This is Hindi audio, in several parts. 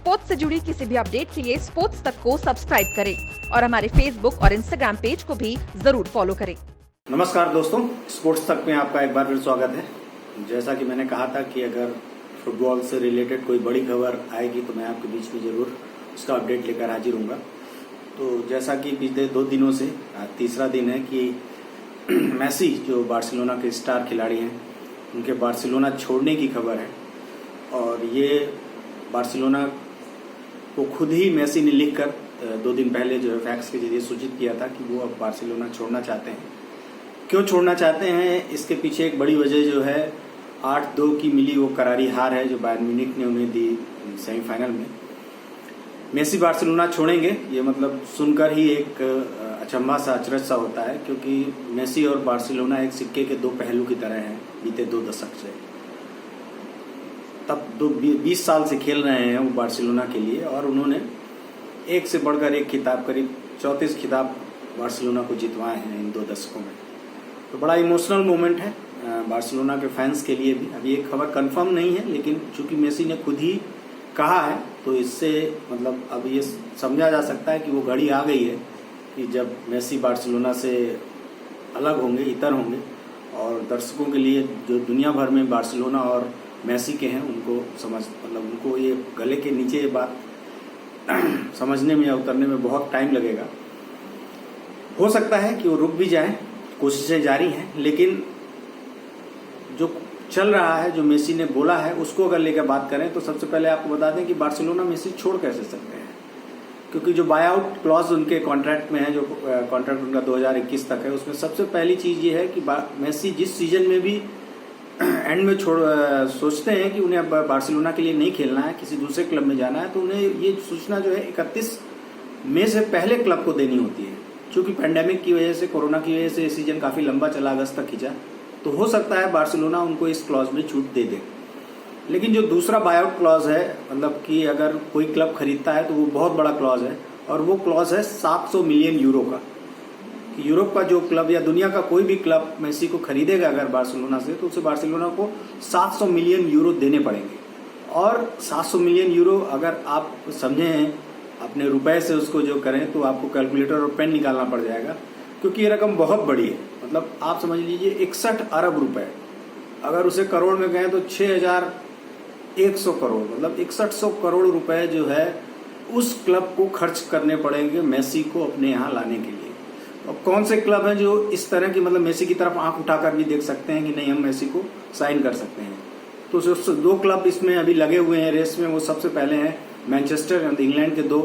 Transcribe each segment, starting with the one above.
स्पोर्ट्स से जुड़ी किसी भी अपडेट के लिए स्पोर्ट्स तक को सब्सक्राइब करें और हमारे फेसबुक और इंस्टाग्राम पेज को भी जरूर फॉलो करें। नमस्कार दोस्तों, स्पोर्ट्स तक में आपका एक बार फिर स्वागत है। जैसा कि मैंने कहा था कि अगर फुटबॉल से रिलेटेड कोई बड़ी खबर आएगी तो मैं आपके बीच में जरूर उसका अपडेट लेकर हाजिर हूँगा। तो जैसा कि पिछले 2 दिनों से तीसरा दिन है कि मेसी जो बार्सिलोना के स्टार खिलाड़ी हैं उनके बार्सिलोना छोड़ने की खबर है। और ये बार्सिलोना को खुद ही मेसी ने लिखकर 2 दिन पहले जो है फैक्स के जरिए सूचित किया था कि वो अब बार्सिलोना छोड़ना चाहते हैं। क्यों छोड़ना चाहते हैं, इसके पीछे एक बड़ी वजह जो है 8-2 की मिली वो करारी हार है जो बायर्न म्यूनिख ने उन्हें दी सेमीफाइनल में। मेसी बार्सिलोना छोड़ेंगे ये मतलब सुनकर ही एक अचंभा सा अचरज सा होता है, क्योंकि मेसी और बार्सिलोना एक सिक्के के 2 पहलू की तरह हैं बीते 2 दशक से। तब 20 साल से खेल रहे हैं वो बार्सिलोना के लिए और उन्होंने एक से बढ़कर एक खिताब, करीब 34 खिताब बार्सिलोना को जितवाए हैं इन 2 दशकों में। तो बड़ा इमोशनल मोमेंट है बार्सिलोना के फैंस के लिए भी। अभी एक खबर कंफर्म नहीं है, लेकिन चूंकि मेसी ने खुद ही कहा है तो इससे मतलब अब ये समझा जा सकता है कि वो घड़ी आ गई है कि जब मेसी बार्सिलोना से अलग होंगे, इतर होंगे। और दर्शकों के लिए जो दुनिया भर में बार्सिलोना और मेसी के हैं उनको उनको ये गले के नीचे ये बात समझने में या उतरने में बहुत टाइम लगेगा। हो सकता है कि वो रुक भी जाए, कोशिशें जारी हैं, लेकिन जो चल रहा है, जो मेसी ने बोला है, उसको अगर लेकर बात करें तो सबसे पहले आपको बता दें कि बार्सिलोना मेसी छोड़ कैसे सकते हैं, क्योंकि जो बाय आउट क्लॉज उनके कॉन्ट्रैक्ट में है, जो कॉन्ट्रैक्ट उनका 2021 तक है, उसमें सबसे पहली चीज ये है कि मेसी जिस सीजन में भी एंड में सोचते हैं कि उन्हें अब बार्सिलोना के लिए नहीं खेलना है, किसी दूसरे क्लब में जाना है, तो उन्हें ये सूचना जो है 31 मई से पहले क्लब को देनी होती है। क्योंकि पेंडेमिक की वजह से, कोरोना की वजह से सीजन काफी लंबा चला, अगस्त तक खींचा, तो हो सकता है बार्सिलोना उनको इस क्लॉज में छूट दे दे। लेकिन जो दूसरा बायआउट क्लॉज है, मतलब कि अगर कोई क्लब खरीदता है तो वो बहुत बड़ा क्लॉज है, और वो क्लॉज है 700 मिलियन यूरो का। यूरोप का जो क्लब या दुनिया का कोई भी क्लब मेसी को खरीदेगा अगर बार्सिलोना से, तो उसे बार्सिलोना को 700 मिलियन यूरो देने पड़ेंगे। और 700 मिलियन यूरो अगर आप समझें अपने रुपए से उसको जो करें तो आपको कैलकुलेटर और पेन निकालना पड़ जाएगा, क्योंकि ये रकम बहुत बड़ी है। मतलब आप समझ लीजिए 61 अरब रुपए, अगर उसे करोड़ में गए तो 6100 करोड़, मतलब 6100 करोड़ रुपए जो है उस क्लब को खर्च करने पड़ेंगे मेसी को अपने यहाँ लाने के लिए। और कौन से क्लब हैं जो इस तरह की मतलब मेसी की तरफ आंख उठाकर भी देख सकते हैं कि नहीं हम मेसी को साइन कर सकते हैं? तो 2 क्लब इसमें अभी लगे हुए हैं रेस में। वो सबसे पहले हैं मैनचेस्टर, इंग्लैंड के 2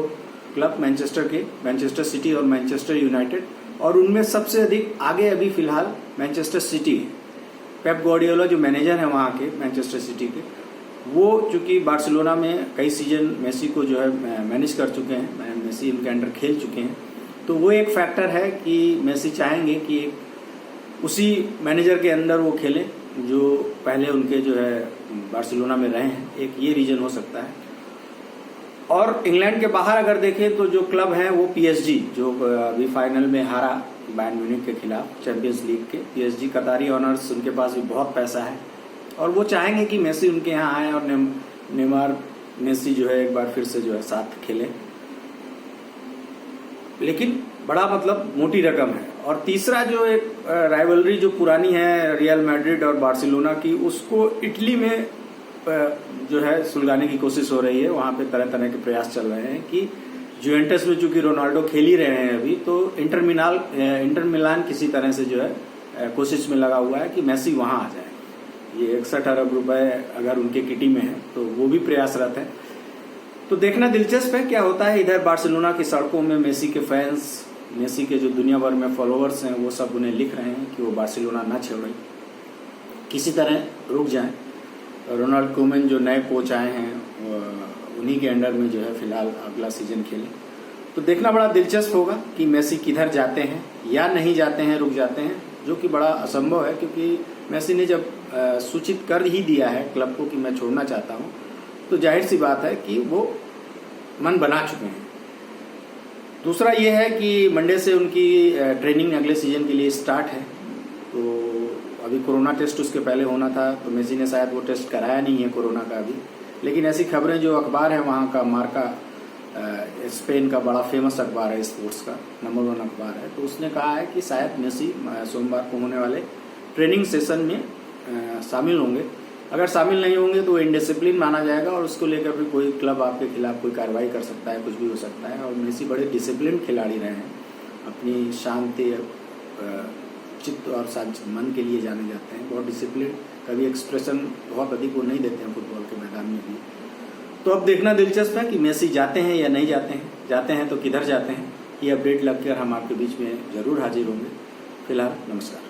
क्लब, मैनचेस्टर सिटी और मैनचेस्टर यूनाइटेड, और उनमें सबसे अधिक आगे अभी फिलहाल मैनचेस्टर सिटी है। पेप गार्डियोला जो मैनेजर है वहाँ के मैनचेस्टर सिटी के, वो चूंकि बार्सिलोना में कई सीजन मेसी को जो है मैनेज कर चुके हैं, मेसी उनके अंडर खेल चुके हैं, तो वो एक फैक्टर है कि मेसी चाहेंगे कि उसी मैनेजर के अंदर वो खेलें जो पहले उनके जो है बार्सिलोना में रहे हैं। एक ये रीजन हो सकता है। और इंग्लैंड के बाहर अगर देखें तो जो क्लब है वो पीएसजी, जो अभी फाइनल में हारा बायर्न म्यूनिख के खिलाफ चैंपियंस लीग के। पीएसजी कतारी ऑनर्स, उनके पास भी बहुत पैसा है और वो चाहेंगे कि मेसी उनके यहाँ आए और नेमार मेसी जो है एक बार फिर से जो है साथ खेले। लेकिन बड़ा मतलब मोटी रकम है। और तीसरा जो एक राइवलरी जो पुरानी है रियल मैड्रिड और बार्सिलोना की, उसको इटली में जो है सुलगाने की कोशिश हो रही है। वहां पे तरह तरह के प्रयास चल रहे हैं कि जुवेंटस में चूंकि रोनाल्डो खेल ही रहे हैं अभी, तो इंटर मिलान किसी तरह से जो है कोशिश में लगा हुआ है कि मेसी वहां आ जाए। ये 61 अरब रुपए अगर उनके किटी में है तो वो भी प्रयासरत है। तो देखना दिलचस्प है क्या होता है। इधर बार्सिलोना की सड़कों में मेसी के फैंस, मेसी के जो दुनिया भर में फॉलोअर्स हैं, वो सब उन्हें लिख रहे हैं कि वो बार्सिलोना ना छोड़ें, किसी तरह रुक जाएं। रोनाल्ड कोमन जो नए कोच आए हैं उन्हीं के अंडर में जो है फिलहाल अगला सीजन खेले। तो देखना बड़ा दिलचस्प होगा कि मेसी किधर जाते हैं या नहीं जाते हैं, रुक जाते हैं, जो कि बड़ा असंभव है, क्योंकि मेसी ने जब सूचित कर ही दिया है क्लब को कि मैं छोड़ना चाहता हूं, तो जाहिर सी बात है कि वो मन बना चुके हैं। दूसरा ये है कि मंडे से उनकी ट्रेनिंग अगले सीजन के लिए स्टार्ट है। तो अभी कोरोना टेस्ट उसके पहले होना था, तो मेसी ने शायद वो टेस्ट कराया नहीं है कोरोना का अभी। लेकिन ऐसी खबरें, जो अखबार है वहाँ का मार्का, स्पेन का बड़ा फेमस अखबार है, स्पोर्ट्स का नंबर 1 अखबार है, तो उसने कहा है कि शायद मेसी सोमवार को होने वाले ट्रेनिंग सेशन में शामिल होंगे। अगर शामिल नहीं होंगे तो इनडिसिप्लिन माना जाएगा और उसको लेकर भी कोई क्लब आपके खिलाफ कोई कार्रवाई कर सकता है, कुछ भी हो सकता है। और मेसी बड़े डिसिप्लिन खिलाड़ी रहे हैं, अपनी शांति चित्त और मन के लिए जाने जाते हैं, बहुत डिसिप्लिन, कभी एक्सप्रेशन बहुत अधिक वो नहीं देते हैं फुटबॉल के मैदान में भी। तो अब देखना दिलचस्प है कि मेसी जाते हैं या नहीं जाते हैं तो किधर जाते हैं। ये अपडेट लगकर हम आपके बीच में जरूर हाजिर होंगे। फिलहाल नमस्कार।